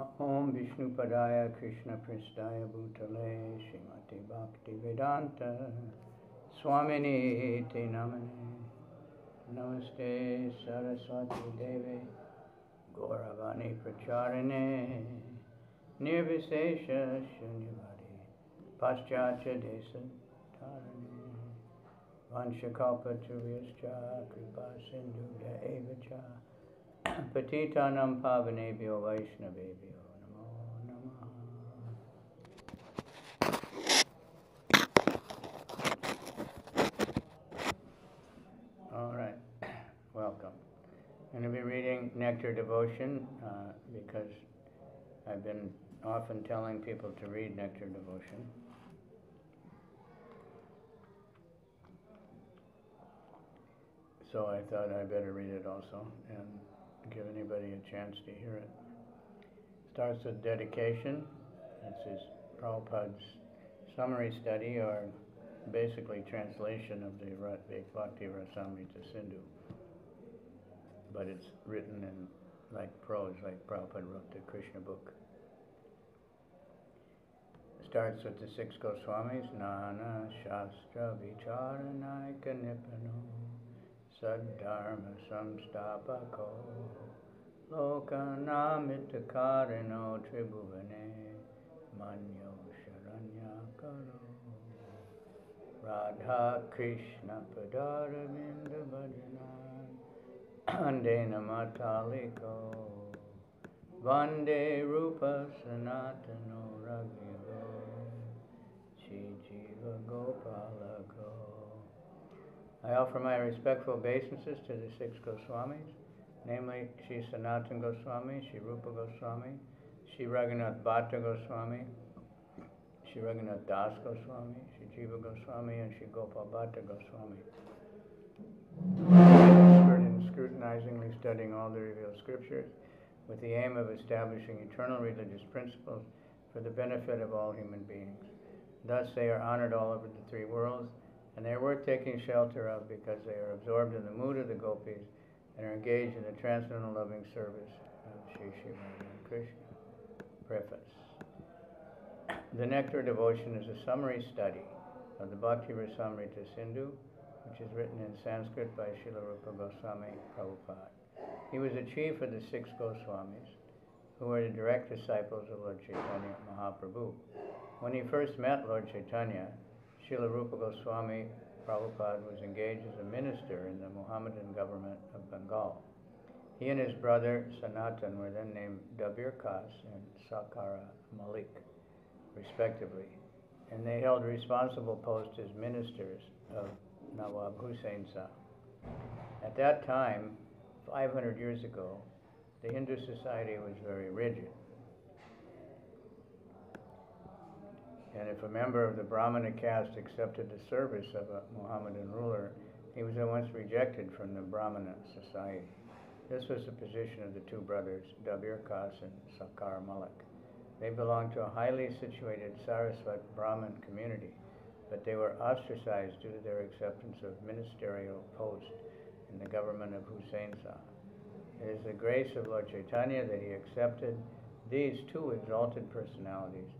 Om Vishnupadaya Krishna Pristaya Bhutale Srimati Bhakti Vedanta Swamini Te Namane Namaste Saraswati Deve Gauravani Pracharine Nirvisesha Shunyavadi Paschatya Desa Tarane Vanchakalpatariyascha Kripa Sindhuya Evacha Patitanam Pavanebhyo Vaishnavebhyo Namo Namaha. All right, welcome. I'm going to be reading Nectar Devotion because I've been often telling people to read Nectar Devotion. So I thought I better read it also and give anybody a chance to hear it. Starts with dedication. This is Prabhupada's summary study, or basically translation of the Bhakti Rasamrita Sindhu. But it's written in like prose, like Prabhupada wrote the Krishna book. Starts with the six Goswamis. Nana Shastra Vicharanaika Nipano Saddharma Samstapako Lokanamitakarino Tribhuvane Manyo Sharanyakaro Radha Krishna Padaravinda Bhajanan Andena Mataliko Vande Rupa Sanatano Raghigo Shri Jiva Gopalako. I offer my respectful obeisances to the six Goswamis, namely Shri Sanatana Goswami, Shri Rupa Goswami, Shri Raghunath Bhatta Goswami, Shri Raghunath Das Goswami, Shri Jiva Goswami, and Shri Gopal Bhatta Goswami. I'm an expert in scrutinizingly studying all the revealed scriptures with the aim of establishing eternal religious principles for the benefit of all human beings. Thus they are honored all over the three worlds, and they are worth taking shelter of because they are absorbed in the mood of the gopis and are engaged in the transcendental loving service of Sri Sri Radha Krishna. Preface. The Nectar Devotion is a summary study of the Bhakti Rasamrita Sindhu, which is written in Sanskrit by Srila Rupa Goswami Prabhupada. He was the chief of the six Goswamis, who were the direct disciples of Lord Chaitanya Mahaprabhu. When he first met Lord Chaitanya, Srila Rupa Goswami Prabhupada was engaged as a minister in the Muhammadan government of Bengal. He and his brother Sanatan were then named Dabir Kas and Sakara Malik, respectively, and they held responsible posts as ministers of Nawab Hussain Shah. At that time, 500 years ago, the Hindu society was very rigid. And if a member of the Brahmana caste accepted the service of a Mohammedan ruler, he was at once rejected from the Brahmana society. This was the position of the two brothers, Dabir Kas and Sakar Malik. They belonged to a highly situated Saraswat Brahmin community, but they were ostracized due to their acceptance of ministerial posts in the government of Hussain Shah. It is the grace of Lord Chaitanya that he accepted these two exalted personalities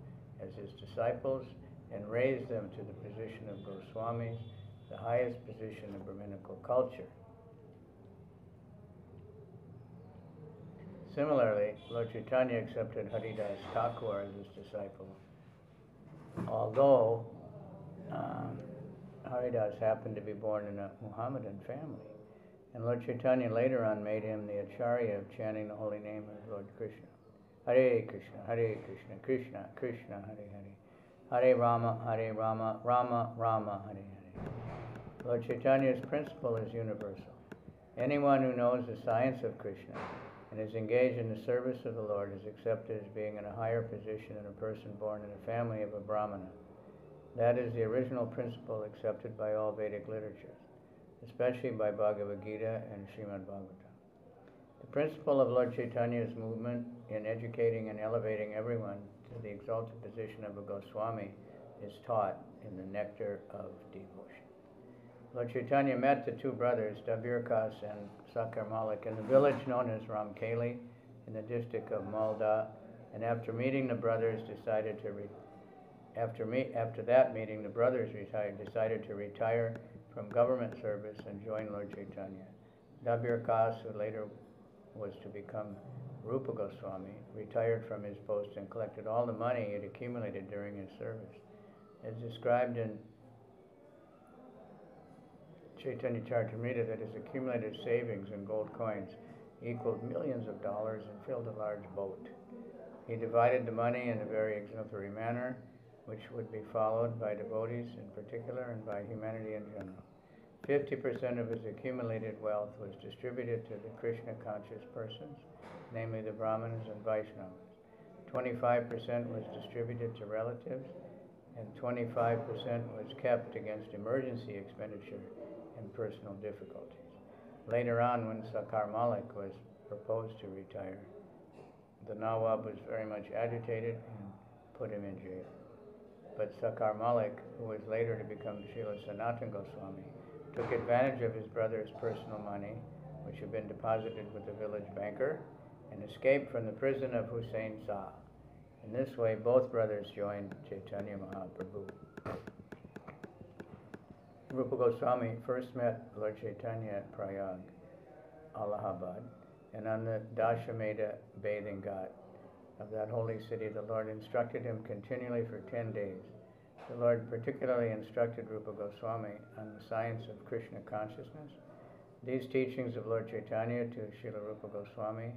as his disciples and raised them to the position of Goswamis, the highest position in Brahminical culture. Similarly, Lord Chaitanya accepted Haridas Thakur as his disciple, although Haridas happened to be born in a Muhammadan family. And Lord Chaitanya later on made him the acharya of chanting the holy name of Lord Krishna. Hare Krishna, Krishna Krishna, Hare Hare, Hare Rama, Rama Rama, Hare Hare. Lord Chaitanya's principle is universal. Anyone who knows the science of Krishna and is engaged in the service of the Lord is accepted as being in a higher position than a person born in a family of a Brahmana. That is the original principle accepted by all Vedic literatures, especially by Bhagavad Gita and Srimad Bhagavatam. The principle of Lord Chaitanya's movement in educating and elevating everyone to the exalted position of a Goswami is taught in the Nectar of Devotion. Lord Chaitanya met the two brothers, Dabir Kas and Sakar Malik, in the village known as Ramkeli in the district of Malda and after meeting the brothers decided to after that meeting the brothers decided to retire from government service and join Lord Chaitanya. Dabir Kas, who later was to become Rupa Goswami, retired from his post and collected all the money he had accumulated during his service. As described in Chaitanya Charitamrita, that his accumulated savings in gold coins equaled millions of dollars and filled a large boat. He divided the money in a very exemplary manner, which would be followed by devotees in particular and by humanity in general. 50% of his accumulated wealth was distributed to the Krishna-conscious persons, namely the Brahmanas and Vaishnavas. 25% was distributed to relatives, and 25% was kept against emergency expenditure and personal difficulties. Later on, when Sakar Malik was proposed to retire, the Nawab was very much agitated and put him in jail. But Sakar Malik, who was later to become Srila Sanatana Goswami, took advantage of his brother's personal money, which had been deposited with the village banker, and escaped from the prison of Hussain Shah. In this way, both brothers joined Chaitanya Mahaprabhu. Rupa Goswami first met Lord Chaitanya at Prayag, Allahabad, and on the Dashameda bathing ghat of that holy city, the Lord instructed him continually for 10 days. The Lord particularly instructed Rupa Goswami on the science of Krishna consciousness. These teachings of Lord Chaitanya to Srila Rupa Goswami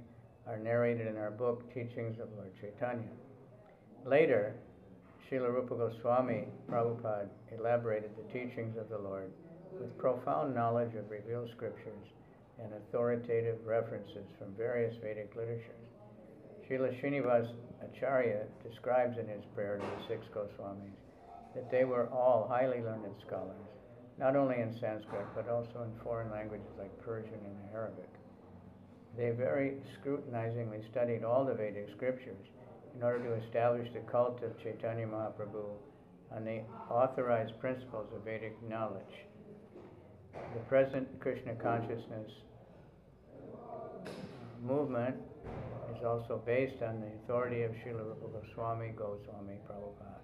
are narrated in our book, Teachings of Lord Chaitanya. Later, Srila Rupa Goswami Prabhupada elaborated the teachings of the Lord with profound knowledge of revealed scriptures and authoritative references from various Vedic literatures. Srila Srinivas Acharya describes in his prayer to the 6 Goswamis that they were all highly learned scholars, not only in Sanskrit, but also in foreign languages like Persian and Arabic. They very scrutinizingly studied all the Vedic scriptures in order to establish the cult of Chaitanya Mahaprabhu on the authorized principles of Vedic knowledge. The present Krishna consciousness movement is also based on the authority of Srila Rupa Goswami Prabhupada.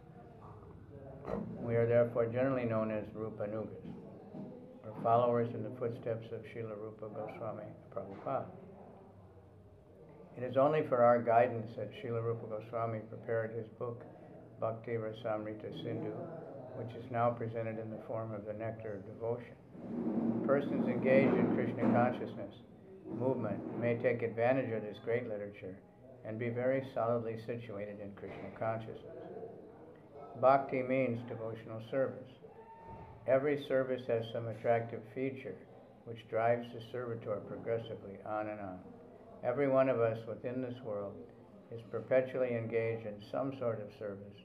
We are therefore generally known as Rupanugas, or followers in the footsteps of Srila Rupa Goswami Prabhupada. It is only for our guidance that Srila Rupa Goswami prepared his book, Bhakti Rasamrita Sindhu, which is now presented in the form of the Nectar of Devotion. Persons engaged in Krishna consciousness movement may take advantage of this great literature and be very solidly situated in Krishna consciousness. Bhakti means devotional service. Every service has some attractive feature which drives the servitor progressively on and on. Every one of us within this world is perpetually engaged in some sort of service,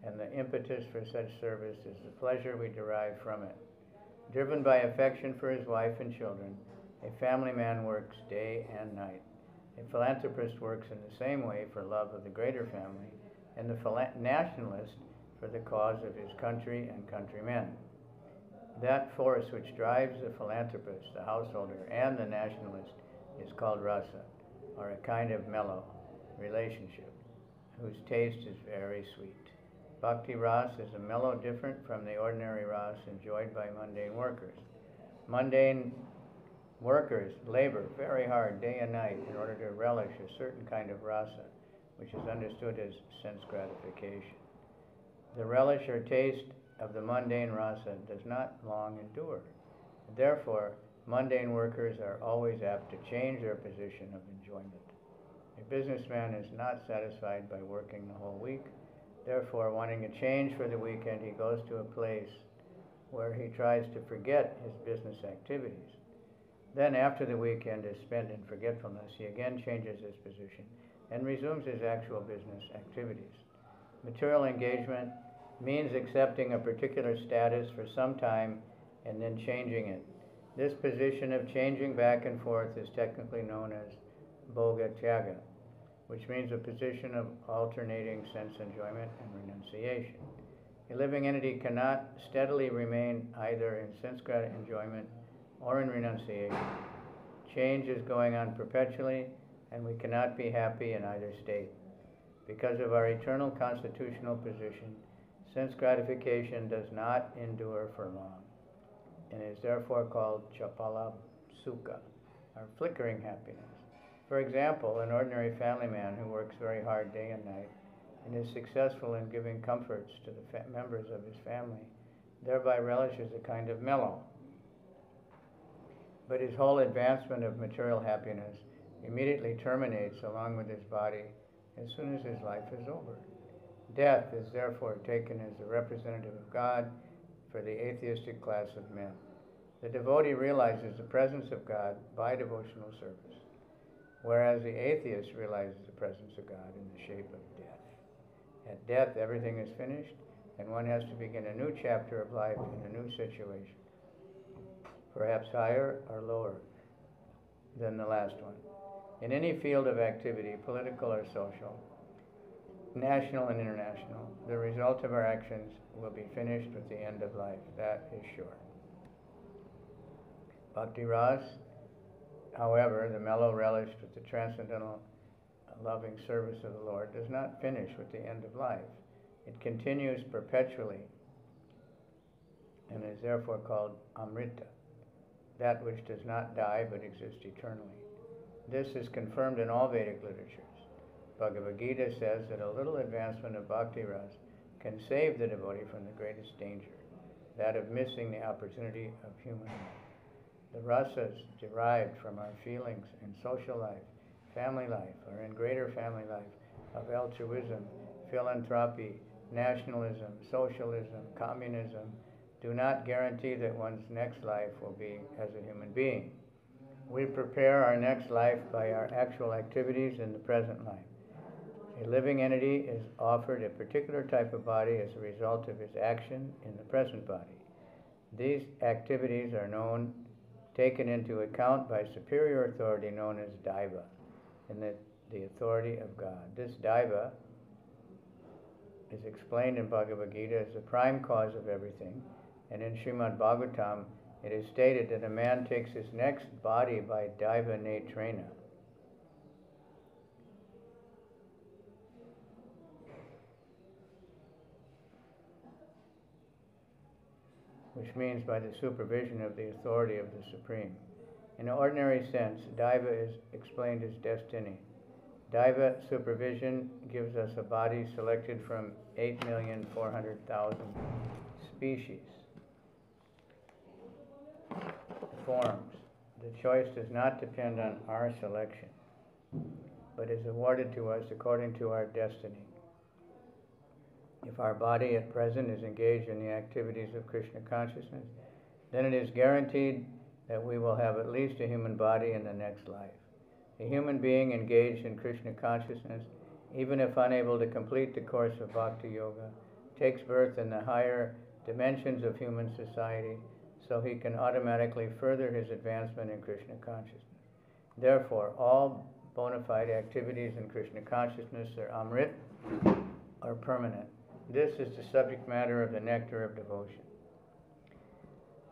and the impetus for such service is the pleasure we derive from it. Driven by affection for his wife and children, a family man works day and night. A philanthropist works in the same way for love of the greater family, and the nationalist for the cause of his country and countrymen. That force which drives the philanthropist, the householder, and the nationalist is called rasa, or a kind of mellow relationship, whose taste is very sweet. Bhakti ras is a mellow different from the ordinary ras enjoyed by mundane workers. Mundane workers labor very hard day and night in order to relish a certain kind of rasa, which is understood as sense gratification. The relish or taste of the mundane rasa does not long endure. Therefore, mundane workers are always apt to change their position of enjoyment. A businessman is not satisfied by working the whole week. Therefore, wanting a change for the weekend, he goes to a place where he tries to forget his business activities. Then, after the weekend is spent in forgetfulness, he again changes his position and resumes his actual business activities. Material engagement means accepting a particular status for some time and then changing it. This position of changing back and forth is technically known as bhoga tyaga, which means a position of alternating sense enjoyment and renunciation. A living entity cannot steadily remain either in sense enjoyment or in renunciation. Change is going on perpetually, and we cannot be happy in either state. Because of our eternal constitutional position, sense gratification does not endure for long, and is therefore called chapala sukha, or flickering happiness. For example, an ordinary family man who works very hard day and night and is successful in giving comforts to the members of his family, thereby relishes a kind of mellow. But his whole advancement of material happiness immediately terminates along with his body as soon as his life is over. Death is therefore taken as the representative of God for the atheistic class of men. The devotee realizes the presence of God by devotional service, whereas the atheist realizes the presence of God in the shape of death. At death, everything is finished, and one has to begin a new chapter of life in a new situation, perhaps higher or lower than the last one. In any field of activity, political or social, national and international, the result of our actions will be finished with the end of life. That is sure. Bhakti Ras, however, the mellow relished with the transcendental loving service of the Lord, does not finish with the end of life. It continues perpetually and is therefore called Amrita, that which does not die but exists eternally. This is confirmed in all Vedic literatures. Bhagavad Gita says that a little advancement of Bhakti Ras can save the devotee from the greatest danger, that of missing the opportunity of human life. The rasas derived from our feelings in social life, family life, or in greater family life of altruism, philanthropy, nationalism, socialism, communism, do not guarantee that one's next life will be as a human being. We prepare our next life by our actual activities in the present life. A living entity is offered a particular type of body as a result of his action in the present body. These activities are taken into account by superior authority known as Daiva, and the authority of God. This Daiva is explained in Bhagavad Gita as the prime cause of everything, and in Srimad Bhagavatam it is stated that a man takes his next body by Daiva Netrena. Which means by the supervision of the authority of the Supreme. In an ordinary sense, Daiva is explained as destiny. Daiva supervision gives us a body selected from 8,400,000 species, forms. The choice does not depend on our selection, but is awarded to us according to our destiny. If our body at present is engaged in the activities of Krishna consciousness, then it is guaranteed that we will have at least a human body in the next life. A human being engaged in Krishna consciousness, even if unable to complete the course of Bhakti Yoga, takes birth in the higher dimensions of human society, so he can automatically further his advancement in Krishna consciousness. Therefore, all bona fide activities in Krishna consciousness are Amrit, or permanent. This is the subject matter of the nectar of devotion.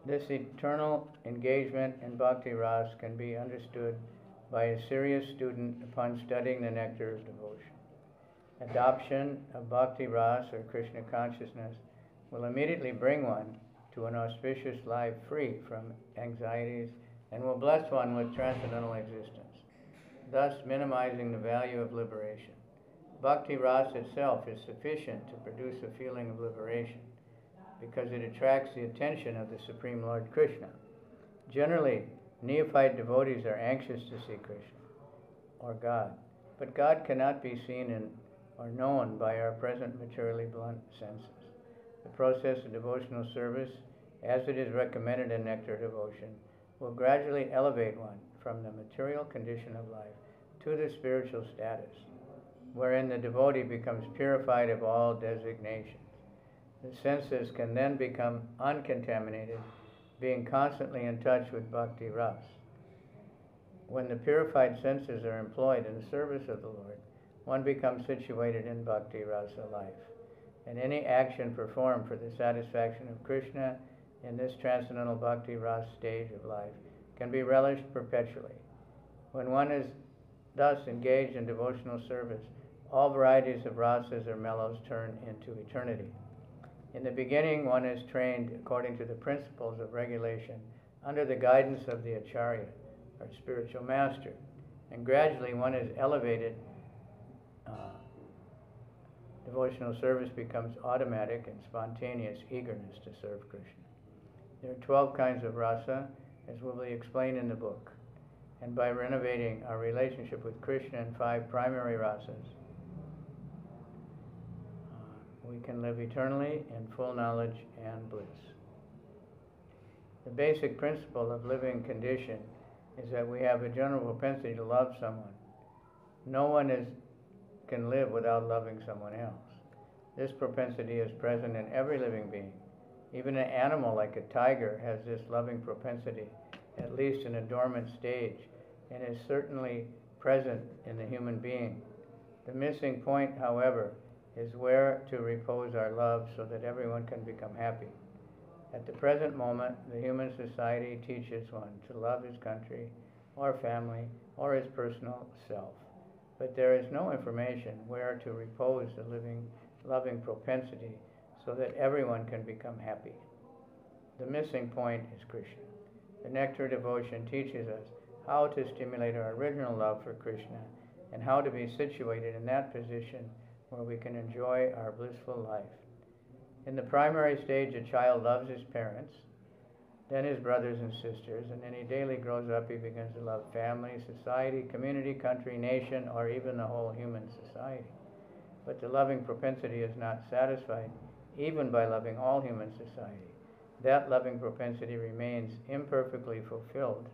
This eternal engagement in Bhakti Ras can be understood by a serious student upon studying the nectar of devotion. Adoption of Bhakti Ras, or Krishna consciousness, will immediately bring one to an auspicious life free from anxieties and will bless one with transcendental existence, thus minimizing the value of liberation. Bhakti Ras itself is sufficient to produce a feeling of liberation because it attracts the attention of the Supreme Lord Krishna. Generally, neophyte devotees are anxious to see Krishna or God, but God cannot be seen or known by our present materially blunt senses. The process of devotional service, as it is recommended in Nectar Devotion, will gradually elevate one from the material condition of life to the spiritual status, wherein the devotee becomes purified of all designations. The senses can then become uncontaminated, being constantly in touch with Bhakti Ras. When the purified senses are employed in the service of the Lord, one becomes situated in Bhakti Rasa life, and any action performed for the satisfaction of Krishna in this transcendental Bhakti Ras stage of life can be relished perpetually. When one is thus engaged in devotional service, All varieties of rasas or mellows turn into eternity. In the beginning, one is trained according to the principles of regulation under the guidance of the acharya, or spiritual master, and gradually one is elevated. Devotional service becomes automatic and spontaneous eagerness to serve Krishna. There are 12 kinds of rasa, as will be explained in the book, and by renovating our relationship with Krishna in 5 primary rasas, we can live eternally in full knowledge and bliss. The basic principle of living condition is that we have a general propensity to love someone. No one can live without loving someone else. This propensity is present in every living being. Even an animal like a tiger has this loving propensity, at least in a dormant stage, and is certainly present in the human being. The missing point, however, is where to repose our love so that everyone can become happy. At the present moment, the human society teaches one to love his country, or family, or his personal self. But there is no information where to repose the loving propensity so that everyone can become happy. The missing point is Krishna. The nectar devotion teaches us how to stimulate our original love for Krishna and how to be situated in that position where we can enjoy our blissful life. In the primary stage, a child loves his parents, then his brothers and sisters, and then he daily grows up, he begins to love family, society, community, country, nation, or even the whole human society. But the loving propensity is not satisfied even by loving all human society. That loving propensity remains imperfectly fulfilled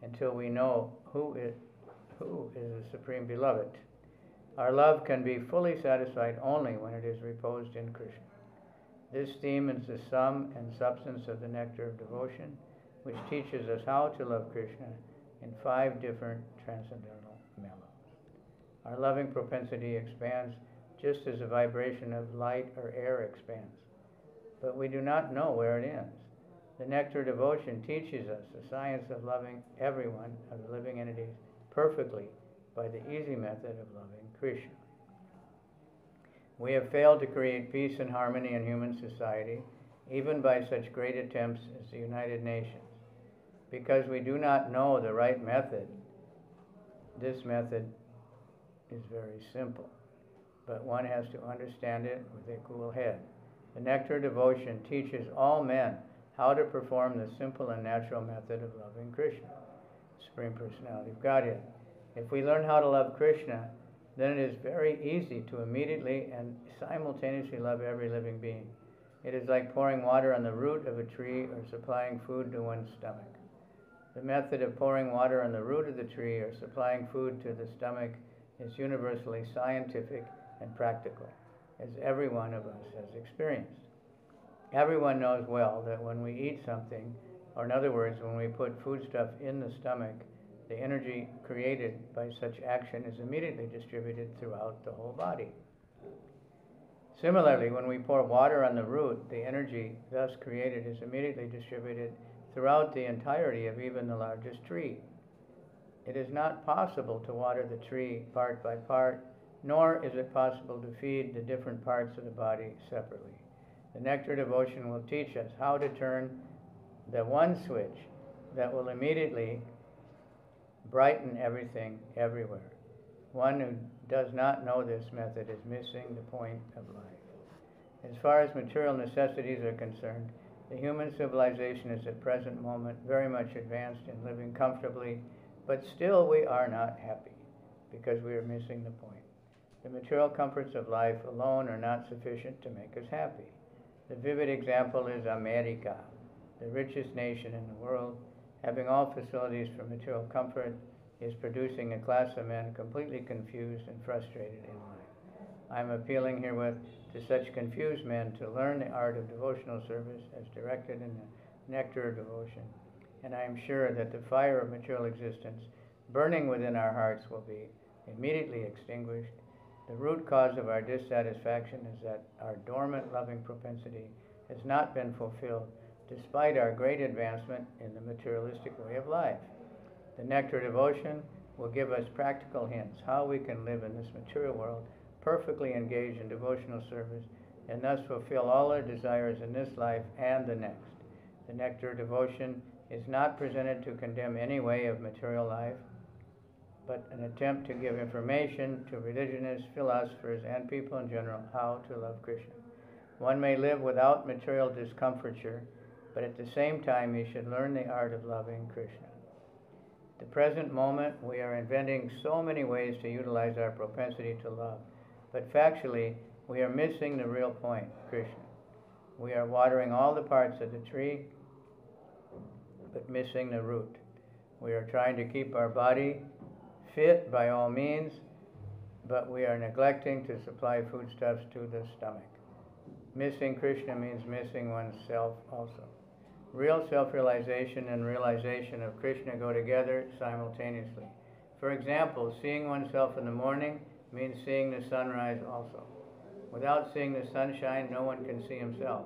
until we know who is the Supreme Beloved. Our love can be fully satisfied only when it is reposed in Krishna. This theme is the sum and substance of the nectar of devotion, which teaches us how to love Krishna in 5 different transcendental mellows. Our loving propensity expands just as a vibration of light or air expands, but we do not know where it ends. The nectar devotion teaches us the science of loving everyone of the living entities perfectly by the easy method of loving Krishna. We have failed to create peace and harmony in human society, even by such great attempts as the United Nations. Because we do not know the right method, this method is very simple, but one has to understand it with a cool head. The nectar devotion teaches all men how to perform the simple and natural method of loving Krishna, Supreme Personality of Godhead. If we learn how to love Krishna, then it is very easy to immediately and simultaneously love every living being. It is like pouring water on the root of a tree or supplying food to one's stomach. The method of pouring water on the root of the tree or supplying food to the stomach is universally scientific and practical, as every one of us has experienced. Everyone knows well that when we eat something, or in other words, when we put foodstuff in the stomach, the energy created by such action is immediately distributed throughout the whole body. Similarly, when we pour water on the root, the energy thus created is immediately distributed throughout the entirety of even the largest tree. It is not possible to water the tree part by part, nor is it possible to feed the different parts of the body separately. The nectar devotion will teach us how to turn the one switch that will immediately brighten everything everywhere. One who does not know this method is missing the point of life. As far as material necessities are concerned, the human civilization is at present moment very much advanced in living comfortably, but still we are not happy because we are missing the point. The material comforts of life alone are not sufficient to make us happy. The vivid example is America, the richest nation in the world, having all facilities for material comfort, is producing a class of men completely confused and frustrated in life. I am appealing herewith to such confused men to learn the art of devotional service as directed in the nectar of devotion, and I am sure that the fire of material existence burning within our hearts will be immediately extinguished. The root cause of our dissatisfaction is that our dormant loving propensity has not been fulfilled despite our great advancement in the materialistic way of life. The nectar devotion will give us practical hints how we can live in this material world, perfectly engaged in devotional service, and thus fulfill all our desires in this life and the next. The nectar of devotion is not presented to condemn any way of material life, but an attempt to give information to religionists, philosophers, and people in general how to love Krishna. One may live without material discomfiture, but at the same time he should learn the art of loving Krishna. At the present moment, we are inventing so many ways to utilize our propensity to love, but factually, we are missing the real point, Krishna. We are watering all the parts of the tree, but missing the root. We are trying to keep our body fit by all means, but we are neglecting to supply foodstuffs to the stomach. Missing Krishna means missing oneself also. Real self-realization and realization of Krishna go together simultaneously. For example, seeing oneself in the morning means seeing the sunrise also. Without seeing the sunshine, no one can see himself.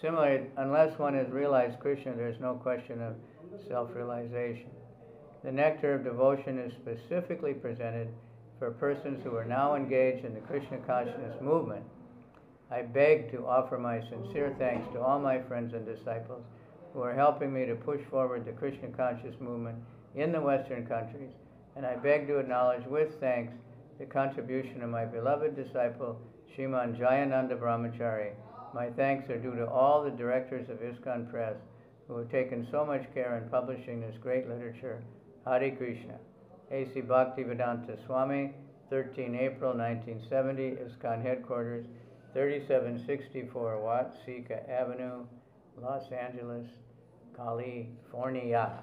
Similarly, unless one has realized Krishna, there's no question of self-realization. The nectar of devotion is specifically presented for persons who are now engaged in the Krishna consciousness movement. I beg to offer my sincere thanks to all my friends and disciples who are helping me to push forward the Krishna conscious movement in the Western countries, and I beg to acknowledge with thanks the contribution of my beloved disciple, Sriman Jayananda Brahmachari. My thanks are due to all the directors of ISKCON Press who have taken so much care in publishing this great literature. Hare Krishna. A.C. Bhaktivedanta Swami, 13 April 1970, ISKCON Headquarters, 3764 Watt Sika Avenue, Los Angeles, California.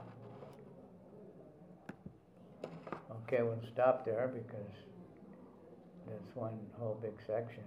Okay, we'll stop there because that's one whole big section.